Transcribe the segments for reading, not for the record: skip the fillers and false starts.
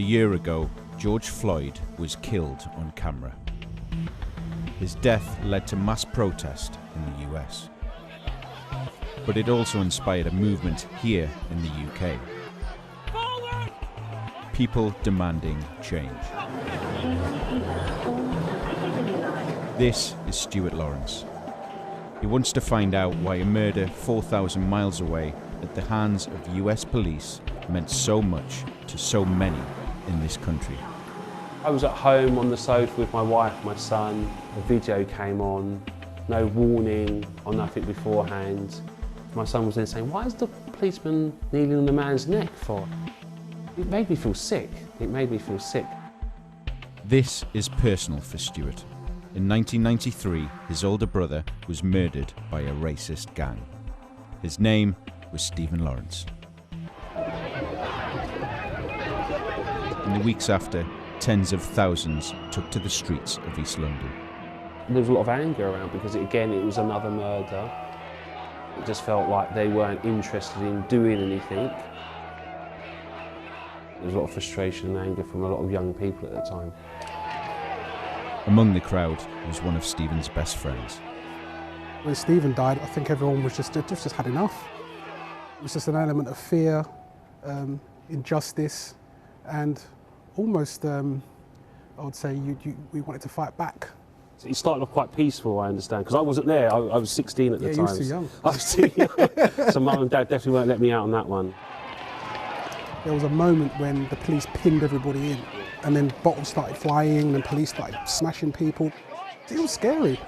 year ago, George Floyd was killed on camera. His death led to mass protest in the US. But it also inspired a movement here in the UK. People demanding change. This is Stuart Lawrence. He wants to find out why a murder 4,000 miles away at the hands of US police meant so much to so many in this country. I was at home on the sofa with my wife, my son. A video came on, no warning or nothing beforehand. My son was then saying, "Why is the policeman kneeling on the man's neck for?" It made me feel sick. It made me feel sick. This is personal for Stuart. In 1993, his older brother was murdered by a racist gang. His name was Stephen Lawrence. In the weeks after, tens of thousands took to the streets of East London. There was a lot of anger around because, again, it was another murder. It just felt like they weren't interested in doing anything. There was a lot of frustration and anger from a lot of young people at the time. Among the crowd was one of Stephen's best friends. When Stephen died, I think everyone was just had enough. It was just an element of fear, injustice, and almost, I would say, we wanted to fight back. So it started off quite peaceful, I understand, because I wasn't there. I was 16 at the time. You were too young. I was too young. So Mum and Dad definitely won't let me out on that one. There was a moment when the police pinned everybody in, and then bottles started flying, and police started smashing people. It was scary.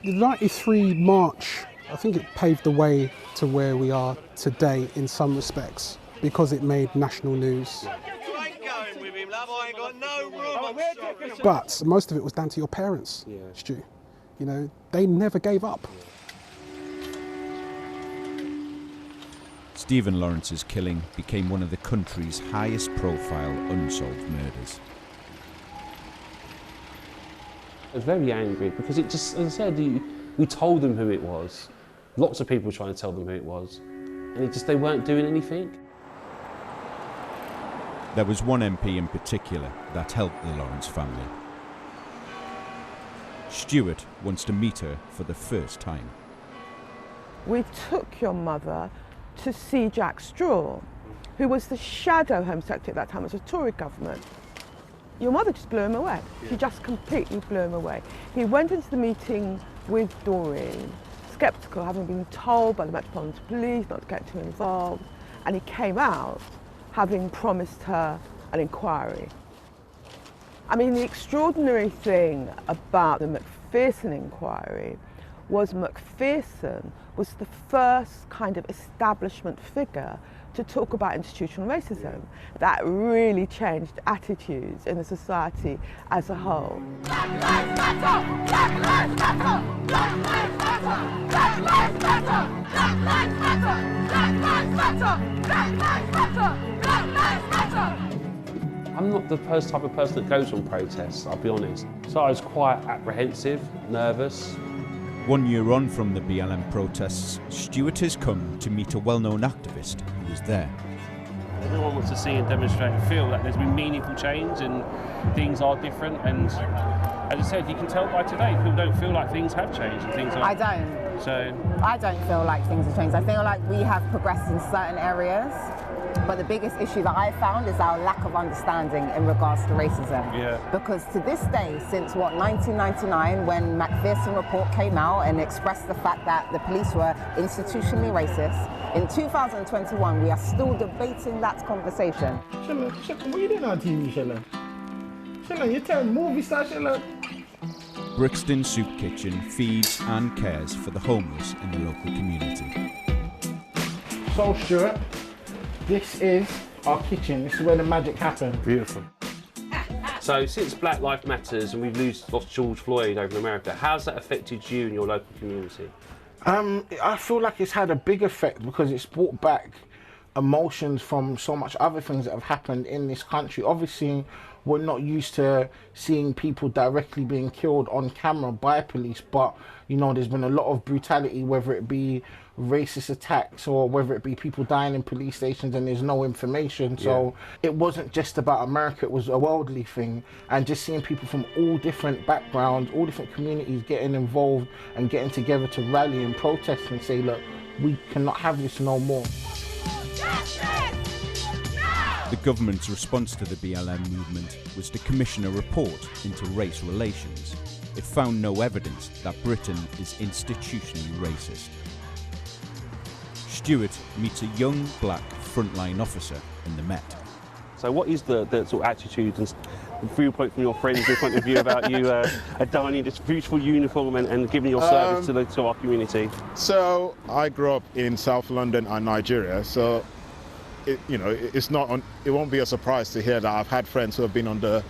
The 93 march, I think it paved the way to where we are today in some respects, because it made national news. But most of it was down to your parents, Stu. You know, they never gave up. Stephen Lawrence's killing became one of the country's highest profile unsolved murders. I was very angry because it just, as I said, we told them who it was. Lots of people were trying to tell them who it was. And they weren't doing anything. There was one MP in particular that helped the Lawrence family. Stuart wants to meet her for the first time. We took your mother to see Jack Straw, who was the shadow Home Secretary at that time. It was a Tory government. Your mother just blew him away. She just completely blew him away. He went into the meeting with Doreen, sceptical, having been told by the Metropolitan Police not to get too involved, and he came out having promised her an inquiry. I mean, the extraordinary thing about the Macpherson inquiry was Macpherson was the first kind of establishment figure to talk about institutional racism. That really changed attitudes in the society as a whole. Black lives matter! Black lives matter! Black lives matter! Black lives matter! Black lives matter! Black lives matter! Black lives matter! Black lives matter! I'm not the type of person that goes on protests, I'll be honest. So I was quite apprehensive, nervous. 1 year on from the BLM protests, Stuart has come to meet a well-known activist who was there. Everyone wants to see and demonstrate and feel that there's been meaningful change and things are different. And as I said, you can tell by today, people don't feel like things have changed and things are. I don't. So I don't feel like things have changed. I feel like we have progressed in certain areas, but the biggest issue that I found is our lack of understanding in regards to racism. Yeah. Because to this day, since 1999, when Macpherson report came out and expressed the fact that the police were institutionally racist, in 2021 we are still debating that conversation. Shella, what are you doing on TV, Shella? Shella, you turn movie star, Shella. Brixton Soup Kitchen feeds and cares for the homeless in the local community. So Stuart, this is our kitchen. This is where the magic happens. beautiful. So since Black Lives Matters and we've lost George Floyd over in America, how's that affected you and your local community? I feel like it's had a big effect because it's brought back emotions from so much other things that have happened in this country. Obviously, we're not used to seeing people directly being killed on camera by police, but you know, there's been a lot of brutality, whether it be racist attacks, or whether it be people dying in police stations and there's no information. So it wasn't just about America, it was a worldly thing. And just seeing people from all different backgrounds, all different communities getting involved and getting together to rally and protest and say, look, we cannot have this no more. The government's response to the BLM movement was to commission a report into race relations. It found no evidence that Britain is institutionally racist. Stuart meets a young black frontline officer in the Met. So what is the sort of attitude and viewpoint from your friends in front of you about you donning this beautiful uniform and giving your service to our community? So I grew up in South London and Nigeria, so it won't be a surprise to hear that I've had friends who have been on the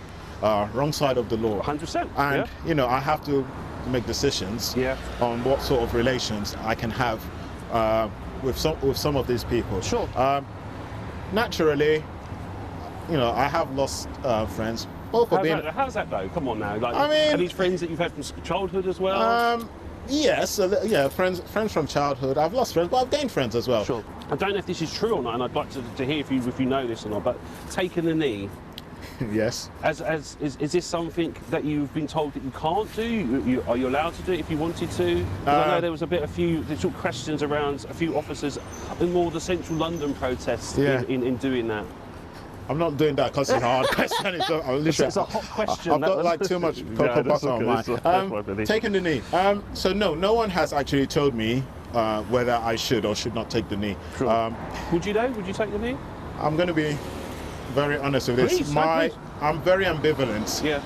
wrong side of the law. 100%. And I have to make decisions on what sort of relations I can have with some of these people. Sure. Naturally, I have lost friends. How's that though? Come on now. Like, are these friends that you've had from childhood as well? Yes, friends from childhood. I've lost friends, but I've gained friends as well. Sure. I don't know if this is true or not, and I'd like to hear if you know this or not. But taking the knee. Yes. Is this something that you've been told that you can't do? Are you allowed to do it if you wanted to? I know there was a few little questions around a few officers in more the central London protests in doing that. I'm not doing that because it's a hard question. It's a hot question. I've got like too much cocoa butter on mine. Taking the knee. So no one has actually told me whether I should or should not take the knee. Sure. Would you though? Would you take the knee? I'm going to be very honest with this. Please, I'm very ambivalent. Yeah.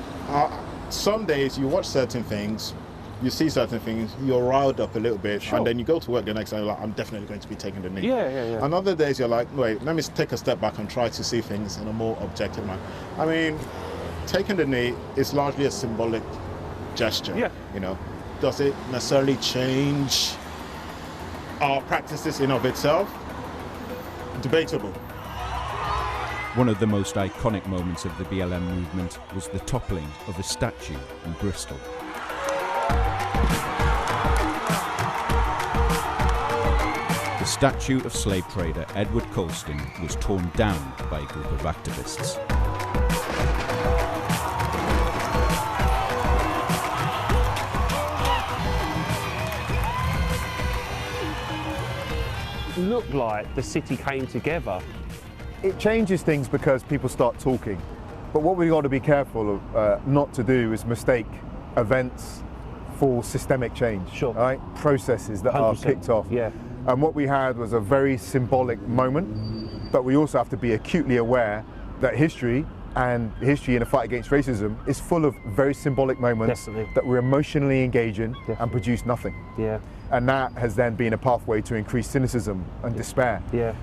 Some days you watch certain things, you see certain things, you're riled up a little bit, and then you go to work the next day, like, I'm definitely going to be taking the knee. Yeah. And other days you're like, wait, let me take a step back and try to see things in a more objective manner. I mean, taking the knee is largely a symbolic gesture. Yeah. Does it necessarily change our practices in of itself? Debatable. One of the most iconic moments of the BLM movement was the toppling of a statue in Bristol. The statue of slave trader Edward Colston was torn down by a group of activists. It looked like the city came together. It changes things because people start talking. But what we've got to be careful of not to do is mistake events for systemic change. Sure. Right? Processes that 100%. Are kicked off. Yeah. And what we had was a very symbolic moment, but we also have to be acutely aware that history in a fight against racism is full of very symbolic moments that we're emotionally engaged in and produce nothing. Yeah. And that has then been a pathway to increased cynicism and despair. Yeah.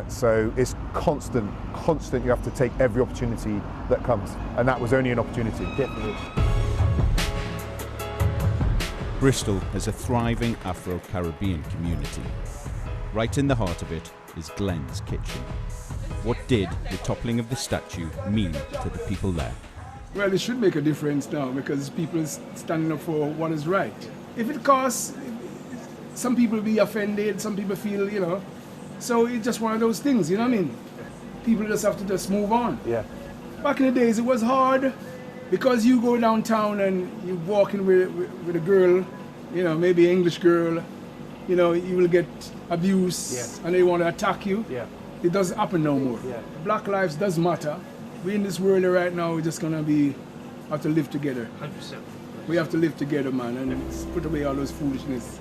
So it's constant. You have to take every opportunity that comes. And that was only an opportunity. Definitely. Bristol has a thriving Afro-Caribbean community. Right in the heart of it is Glenn's Kitchen. What did the toppling of the statue mean to the people there? Well, it should make a difference now because people are standing up for what is right. If it costs, some people be offended, some people feel, so it's just one of those things, you know what I mean? People just have to just move on. Yeah. Back in the days, it was hard because you go downtown and you're walking with a girl, maybe an English girl, you will get abuse and they want to attack you. Yeah. It doesn't happen no more. Yeah. Black lives does matter. We in this world right now, we're just gonna have to live together. 100%. We have to live together, man, and put away all those foolishness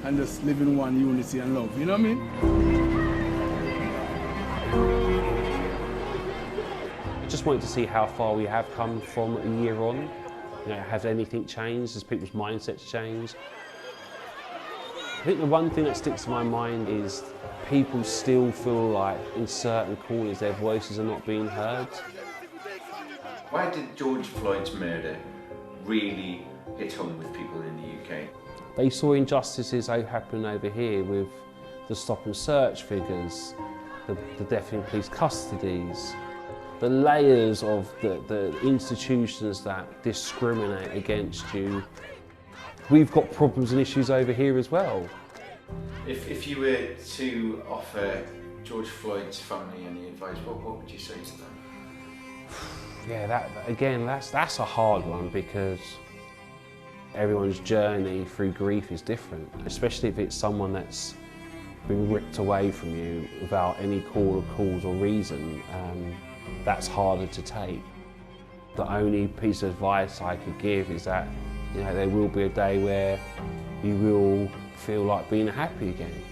and just live in one unity and love. You know what I mean? I just wanted to see how far we have come from a year on. Has anything changed? Has people's mindsets changed? I think the one thing that sticks to my mind is people still feel like in certain corners their voices are not being heard. Why did George Floyd's murder really hit home with people in the UK? They saw injustices happen over here with the stop and search figures, the death in police custodies, the layers of the institutions that discriminate against you. We've got problems and issues over here as well. If you were to offer George Floyd's family any advice, what would you say to them? Yeah, that's a hard one, because everyone's journey through grief is different, especially if it's someone that's been ripped away from you without any cause or reason. That's harder to take. The only piece of advice I could give is that, you know, there will be a day where you will feel like being happy again.